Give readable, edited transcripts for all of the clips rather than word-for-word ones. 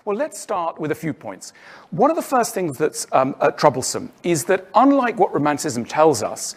Well, let's start with a few points. One of the first things that's troublesome is that unlike what Romanticism tells us,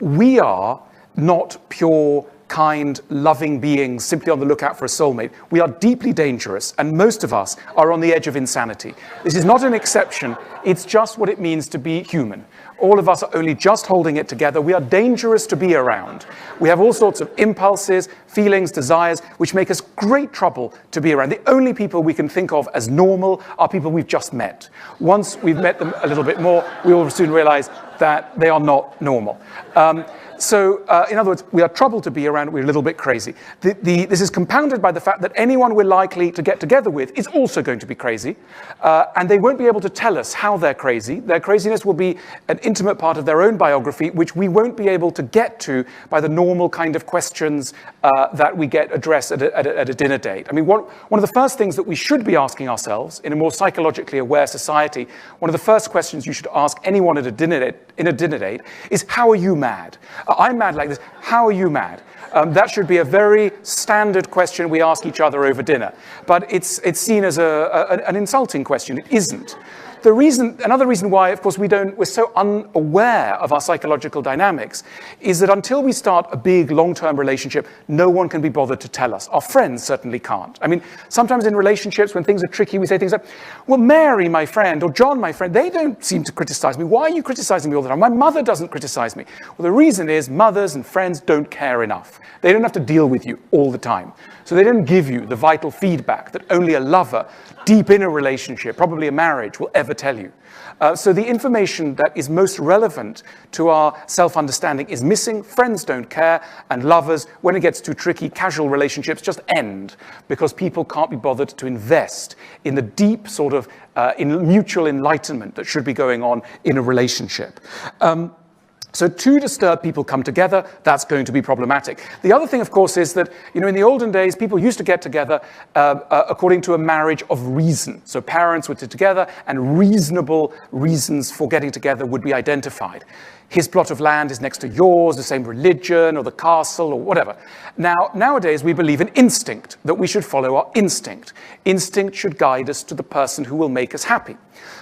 we are not pure, kind, loving beings simply on the lookout for a soulmate. We are deeply dangerous, and most of us are on the edge of insanity. This is not an exception. It's just what it means to be human. All of us are only just holding it together. We are dangerous to be around. We have all sorts of impulses, feelings, desires, which make us great trouble to be around. The only people we can think of as normal are people we've just met. Once we've met them a little bit more, we will soon realize that they are not normal. In other words, we are trouble to be around. We're a little bit crazy. This is compounded by the fact that anyone we're likely to get together with is also going to be crazy, and they won't be able to tell us how they're crazy. Their craziness will be an intimate part of their own biography, which we won't be able to get to by the normal kind of questions that we get addressed at a dinner date. I mean, one of the first things that we should be asking ourselves in a more psychologically aware society, one of the first questions you should ask anyone at a dinner date is, how are you mad? I'm mad like this. How are you mad? That should be a very standard question we ask each other over dinner. But it's seen as an insulting question. It isn't. Another reason why, of course, we're so unaware of our psychological dynamics is that until we start a big long-term relationship, no one can be bothered to tell us. Our friends certainly can't. I mean, sometimes in relationships, when things are tricky, we say things like, well, Mary, my friend, or John, my friend, they don't seem to criticize me. Why are you criticizing me all the time? My mother doesn't criticize me. Well, the reason is mothers and friends don't care enough. They don't have to deal with you all the time. So they don't give you the vital feedback that only a lover, deep in a relationship, probably a marriage, will ever tell you. So the information that is most relevant to our self-understanding is missing. Friends don't care, and lovers, when it gets too tricky, casual relationships just end because people can't be bothered to invest in the deep sort of in mutual enlightenment that should be going on in a relationship. So two disturbed people come together, that's going to be problematic. The other thing, of course, is that, in the olden days, people used to get together according to a marriage of reason. So parents would get together, and reasonable reasons for getting together would be identified. His plot of land is next to yours, the same religion, or the castle, or whatever. Nowadays, we believe in instinct, that we should follow our instinct. Instinct should guide us to the person who will make us happy.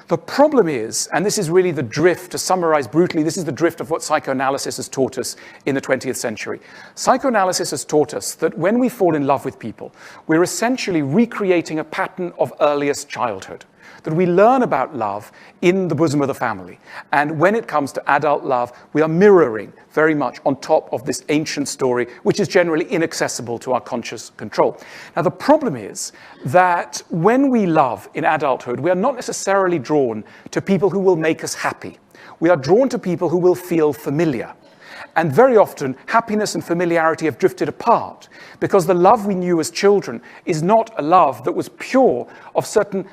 The problem is, and this is really the drift, to summarize brutally, this is the drift of what psychoanalysis has taught us in the 20th century. Psychoanalysis has taught us that when we fall in love with people, we're essentially recreating a pattern of earliest childhood. That we learn about love in the bosom of the family. And when it comes to adult love, we are mirroring very much on top of this ancient story, which is generally inaccessible to our conscious control. Now, the problem is that when we love in adulthood, we are not necessarily drawn to people who will make us happy. We are drawn to people who will feel familiar. And very often, happiness and familiarity have drifted apart because the love we knew as children is not a love that was pure of certain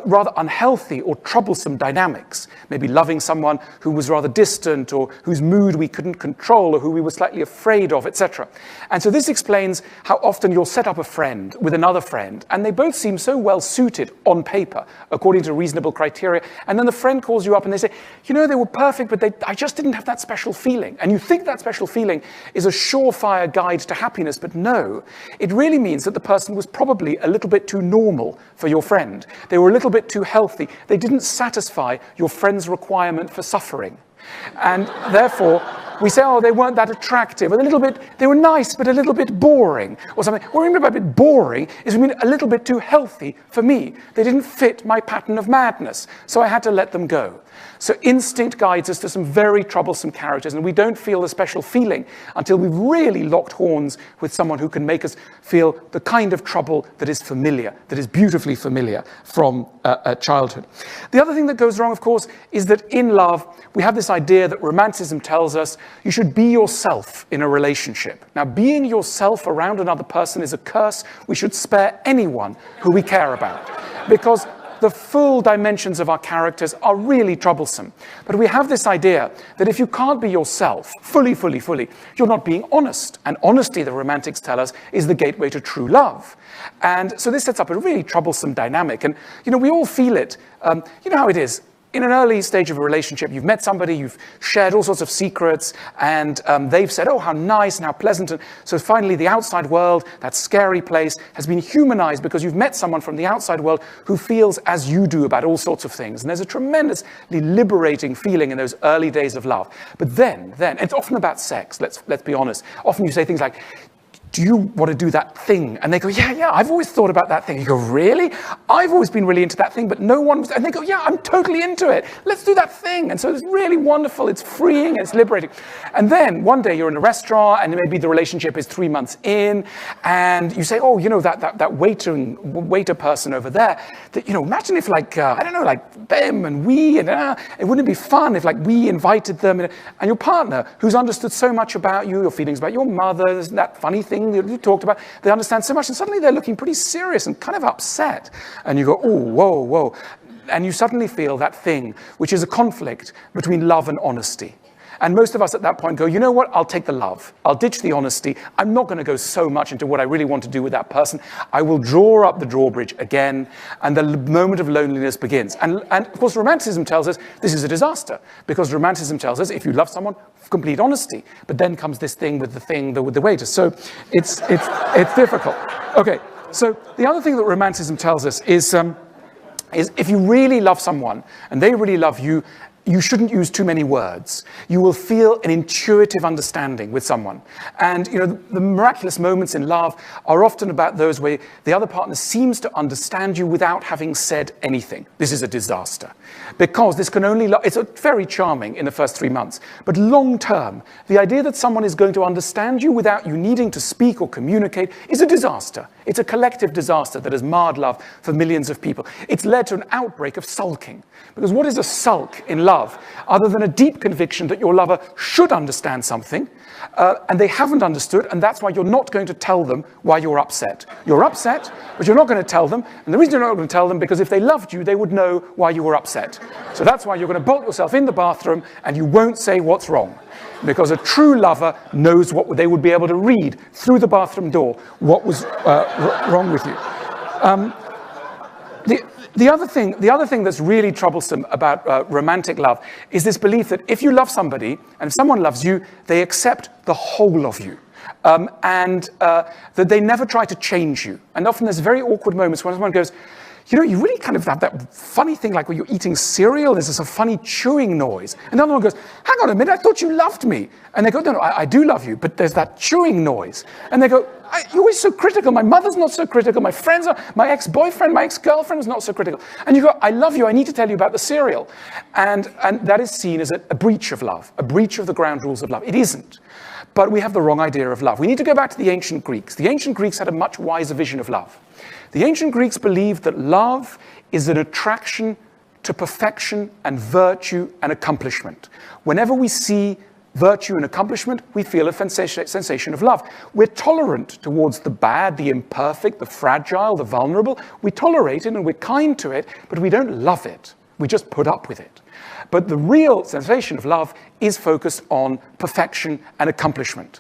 rather unhealthy or troublesome dynamics. Maybe loving someone who was rather distant or whose mood we couldn't control or who we were slightly afraid of, etc. And so this explains how often you'll set up a friend with another friend and they both seem so well suited on paper according to reasonable criteria. And then the friend calls you up and they say, they were perfect, but I just didn't have that special feeling. And you think that special feeling is a surefire guide to happiness, but no. It really means that the person was probably a little bit too normal for your friend. They were a little bit too healthy. They didn't satisfy your friend's requirement for suffering. And therefore, we say, they weren't that attractive. They were nice, but a little bit boring, or something. What we mean by a bit boring is we mean a little bit too healthy for me. They didn't fit my pattern of madness, so I had to let them go. So instinct guides us to some very troublesome characters, and we don't feel the special feeling until we've really locked horns with someone who can make us feel the kind of trouble that is familiar, that is beautifully familiar from childhood. The other thing that goes wrong, of course, is that in love, we have this idea that Romanticism tells us you should be yourself in a relationship. Now, being yourself around another person is a curse we should spare anyone who we care about, because the full dimensions of our characters are really troublesome. But we have this idea that if you can't be yourself fully, you're not being honest. And honesty, the Romantics tell us, is the gateway to true love. And so this sets up a really troublesome dynamic. And, we all feel it. You know how it is. in an early stage of a relationship, you've met somebody, you've shared all sorts of secrets, and they've said, oh, how nice and how pleasant. And so finally, the outside world, that scary place, has been humanized because you've met someone from the outside world who feels as you do about all sorts of things. And there's a tremendously liberating feeling in those early days of love. But then, it's often about sex, let's be honest. Often you say things like, do you want to do that thing? And they go, yeah, I've always thought about that thing. You go, really? I've always been really into that thing, but no one was. And they go, yeah, I'm totally into it. Let's do that thing. And so it's really wonderful. It's freeing. It's liberating. And then one day you're in a restaurant and maybe the relationship is 3 months in and you say, oh, that waiter person over there, that, imagine if like them and we, and it wouldn't be fun if like we invited them and your partner who's understood so much about you, your feelings about your mother, that funny thing you talked about, they understand so much, and suddenly they're looking pretty serious and kind of upset. And you go, oh, whoa. And you suddenly feel that thing, which is a conflict between love and honesty. And most of us at that point go, you know what, I'll take the love. I'll ditch the honesty. I'm not going to go so much into what I really want to do with that person. I will draw up the drawbridge again, and the moment of loneliness begins. And of course, romanticism tells us this is a disaster, because romanticism tells us if you love someone, complete honesty. But then comes this thing with the waiter. So it's difficult. Okay, so the other thing that romanticism tells us is if you really love someone and they really love you, you shouldn't use too many words. You will feel an intuitive understanding with someone. And the miraculous moments in love are often about those where the other partner seems to understand you without having said anything. This is a disaster. Because this can only, it's very charming in the first 3 months. But long term, the idea that someone is going to understand you without you needing to speak or communicate is a disaster. It's a collective disaster that has marred love for millions of people. It's led to an outbreak of sulking. Because what is a sulk in love, other than a deep conviction that your lover should understand something, and they haven't understood, and that's why you're not going to tell them why you're upset. You're upset, but you're not going to tell them, and the reason you're not going to tell them, because if they loved you, they would know why you were upset. So that's why you're going to bolt yourself in the bathroom, and you won't say what's wrong. Because a true lover knows what they would be able to read through the bathroom door what was wrong with you. The other thing that's really troublesome about romantic love is this belief that if you love somebody, and if someone loves you, they accept the whole of you. And that they never try to change you. And often there's very awkward moments when someone goes, you really kind of have that funny thing like when you're eating cereal, there's this funny chewing noise. And the other one goes, hang on a minute, I thought you loved me. And they go, no, I do love you, but there's that chewing noise. And they go, you're always so critical. My mother's not so critical. My friends are, my ex-boyfriend, my ex-girlfriend is not so critical. And you go, I love you. I need to tell you about the cereal. And that is seen as a breach of love, a breach of the ground rules of love. It isn't. But we have the wrong idea of love. We need to go back to the ancient Greeks. The ancient Greeks had a much wiser vision of love. The ancient Greeks believed that love is an attraction to perfection and virtue and accomplishment. Whenever we see virtue and accomplishment, we feel a sensation of love. We're tolerant towards the bad, the imperfect, the fragile, the vulnerable. We tolerate it and we're kind to it, but we don't love it. We just put up with it. But the real sensation of love is focused on perfection and accomplishment.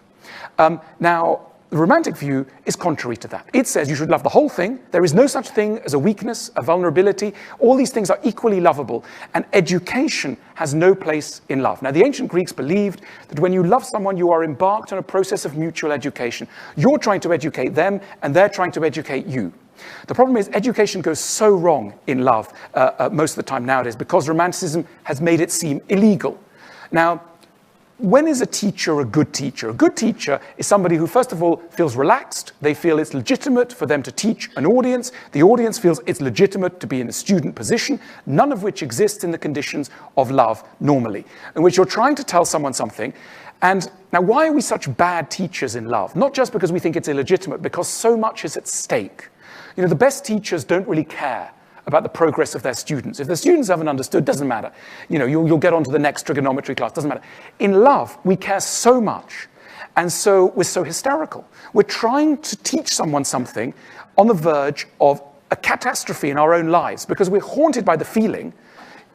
Now, the romantic view is contrary to that. It says you should love the whole thing. There is no such thing as a weakness, a vulnerability. All these things are equally lovable. And education has no place in love. Now, the ancient Greeks believed that when you love someone, you are embarked on a process of mutual education. You're trying to educate them, and they're trying to educate you. The problem is education goes so wrong in love most of the time nowadays because romanticism has made it seem illegal. Now, when is a teacher a good teacher? A good teacher is somebody who, first of all, feels relaxed. They feel it's legitimate for them to teach an audience. The audience feels it's legitimate to be in a student position, none of which exists in the conditions of love normally, in which you're trying to tell someone something. And now, why are we such bad teachers in love? Not just because we think it's illegitimate, because so much is at stake. The best teachers don't really care about the progress of their students. If the students haven't understood, doesn't matter. You'll get on to the next trigonometry class, doesn't matter. In love, we care so much, and so we're so hysterical. We're trying to teach someone something on the verge of a catastrophe in our own lives because we're haunted by the feeling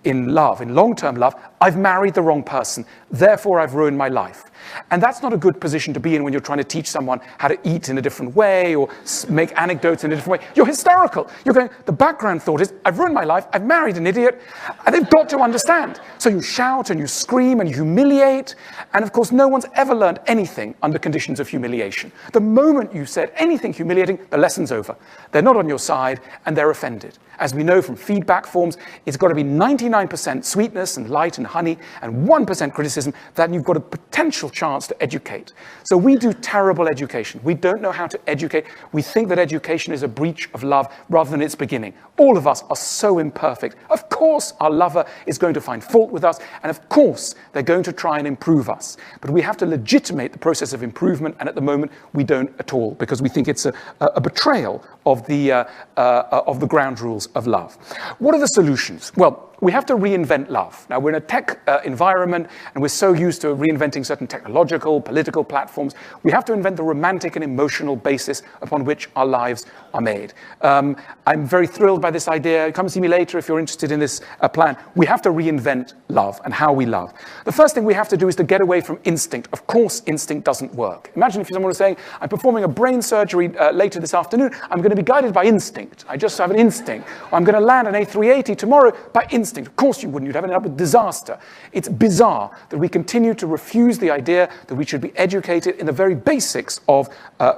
in love, in long-term love, I've married the wrong person, therefore I've ruined my life. And that's not a good position to be in when you're trying to teach someone how to eat in a different way or make anecdotes in a different way. You're hysterical. You're going, the background thought is, I've ruined my life, I've married an idiot, and they've got to understand. So you shout and you scream and you humiliate, and of course no one's ever learned anything under conditions of humiliation. The moment you said anything humiliating, the lesson's over. They're not on your side and they're offended. As we know from feedback forms, it's got to be 99% sweetness and light and honey and 1% criticism, then you've got a potential chance to educate. So we do terrible education. We don't know how to educate. We think that education is a breach of love rather than its beginning. All of us are so imperfect. Of course, our lover is going to find fault with us, and of course, they're going to try and improve us. But we have to legitimate the process of improvement, and at the moment, we don't at all, because we think it's a betrayal of the ground rules of love. What are the solutions? Well, we have to reinvent love. Now, we're in a tech environment, and we're so used to reinventing certain technological, political platforms. We have to invent the romantic and emotional basis upon which our lives are made. I'm very thrilled by this idea. Come see me later if you're interested in this plan. We have to reinvent love and how we love. The first thing we have to do is to get away from instinct. Of course, instinct doesn't work. Imagine if someone was saying, I'm performing a brain surgery later this afternoon. I'm going to be guided by instinct. I just have an instinct. Or I'm going to land an A380 tomorrow by instinct. Of course you wouldn't. You'd have ended up with disaster. It's bizarre that we continue to refuse the idea that we should be educated in the very basics of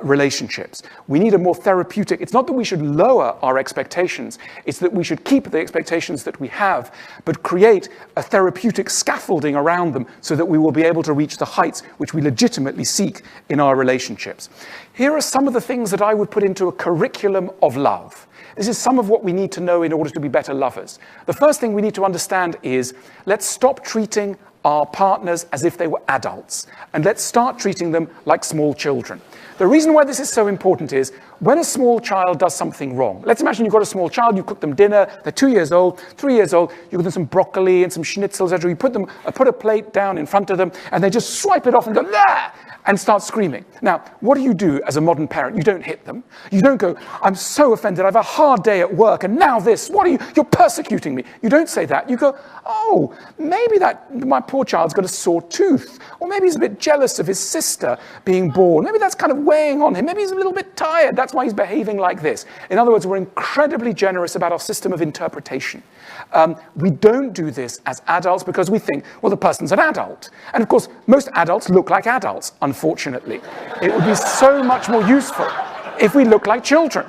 relationships. We need a more therapeutic. It's not that we should lower our expectations. It's that we should keep the expectations that we have, but create a therapeutic scaffolding around them so that we will be able to reach the heights which we legitimately seek in our relationships. Here are some of the things that I would put into a curriculum of love. This is some of what we need to know in order to be better lovers. The first thing we need to understand is, let's stop treating our partners as if they were adults, and let's start treating them like small children. The reason why this is so important is, when a small child does something wrong, let's imagine you've got a small child, you cook them dinner, they're 2 years old, 3 years old, you give them some broccoli and some schnitzels, etc. You put a plate down in front of them, and they just swipe it off and go, "Nah!" and start screaming. Now, what do you do as a modern parent? You don't hit them. You don't go, "I'm so offended, I've a hard day at work, and now this, you're persecuting me." You don't say that. You go, "Oh, maybe my poor child's got a sore tooth, or maybe he's a bit jealous of his sister being born. Maybe that's kind of weighing on him. Maybe he's a little bit tired. That's why he's behaving like this." In other words, we're incredibly generous about our system of interpretation. We don't do this as adults because we think, well, the person's an adult. And of course, most adults look like adults, unfortunately. It would be so much more useful if we look like children.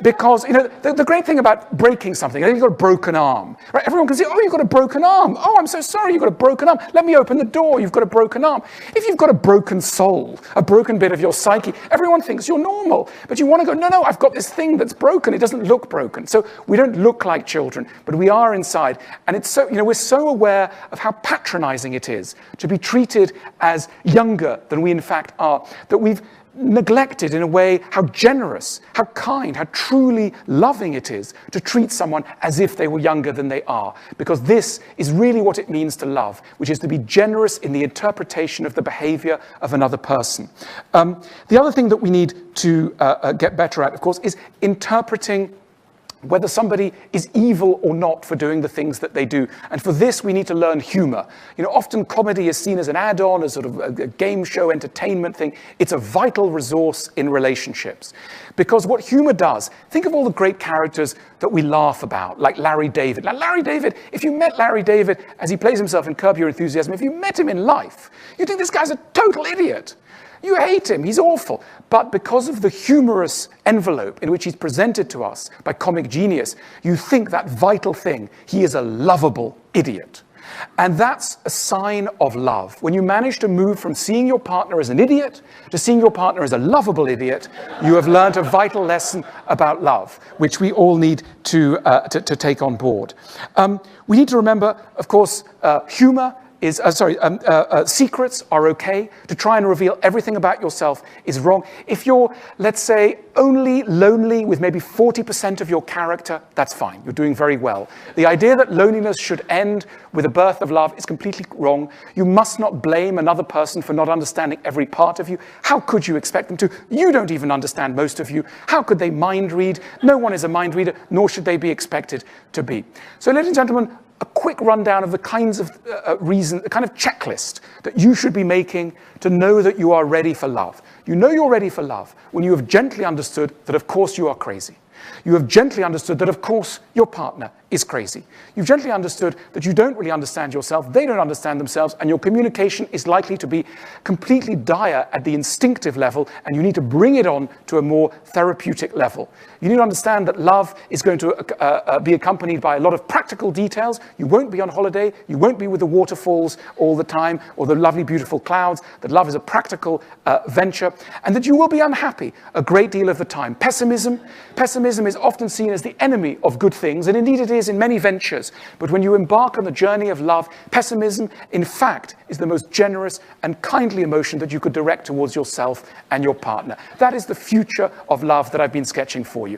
Because, the great thing about breaking something, I think you've got a broken arm, right? Everyone can say, "Oh, you've got a broken arm. Oh, I'm so sorry, you've got a broken arm. Let me open the door, you've got a broken arm." If you've got a broken soul, a broken bit of your psyche, everyone thinks you're normal. But you want to go, no, I've got this thing that's broken. It doesn't look broken. So we don't look like children, but we are inside. And it's so, we're so aware of how patronizing it is to be treated as younger than we in fact are, that we've neglected in a way how generous, how kind, how truly loving it is to treat someone as if they were younger than they are. Because this is really what it means to love, which is to be generous in the interpretation of the behavior of another person. The other thing that we need to get better at, of course, is interpreting whether somebody is evil or not for doing the things that they do. And for this, we need to learn humor. Often comedy is seen as an add-on, as sort of a game show entertainment thing. It's a vital resource in relationships. Because what humor does, think of all the great characters that we laugh about, like Larry David. Now, Larry David, if you met Larry David as he plays himself in Curb Your Enthusiasm, if you met him in life, you'd think this guy's a total idiot. You hate him, he's awful. But because of the humorous envelope in which he's presented to us by comic genius, you think that vital thing, he is a lovable idiot. And that's a sign of love. When you manage to move from seeing your partner as an idiot to seeing your partner as a lovable idiot, you have learned a vital lesson about love, which we all need to take on board. We need to remember, of course, humor is, secrets are okay. To try and reveal everything about yourself is wrong. If you're, let's say, only lonely with maybe 40% of your character, that's fine. You're doing very well. The idea that loneliness should end with the birth of love is completely wrong. You must not blame another person for not understanding every part of you. How could you expect them to? You don't even understand most of you. How could they mind read? No one is a mind reader, nor should they be expected to be. So, ladies and gentlemen, a quick rundown of the kinds of the kind of checklist that you should be making to know that you are ready for love. You know you're ready for love when you have gently understood that, of course, you are crazy. You have gently understood that, of course, your partner is crazy. You've gently understood that you don't really understand yourself, they don't understand themselves, and your communication is likely to be completely dire at the instinctive level, and you need to bring it on to a more therapeutic level. You need to understand that love is going to be accompanied by a lot of practical details. You won't be on holiday, you won't be with the waterfalls all the time, or the lovely, beautiful clouds, that love is a practical venture, and that you will be unhappy a great deal of the time. Pessimism is often seen as the enemy of good things, and indeed it is in many ventures. But when you embark on the journey of love, pessimism, in fact, is the most generous and kindly emotion that you could direct towards yourself and your partner. That is the future of love that I've been sketching for you.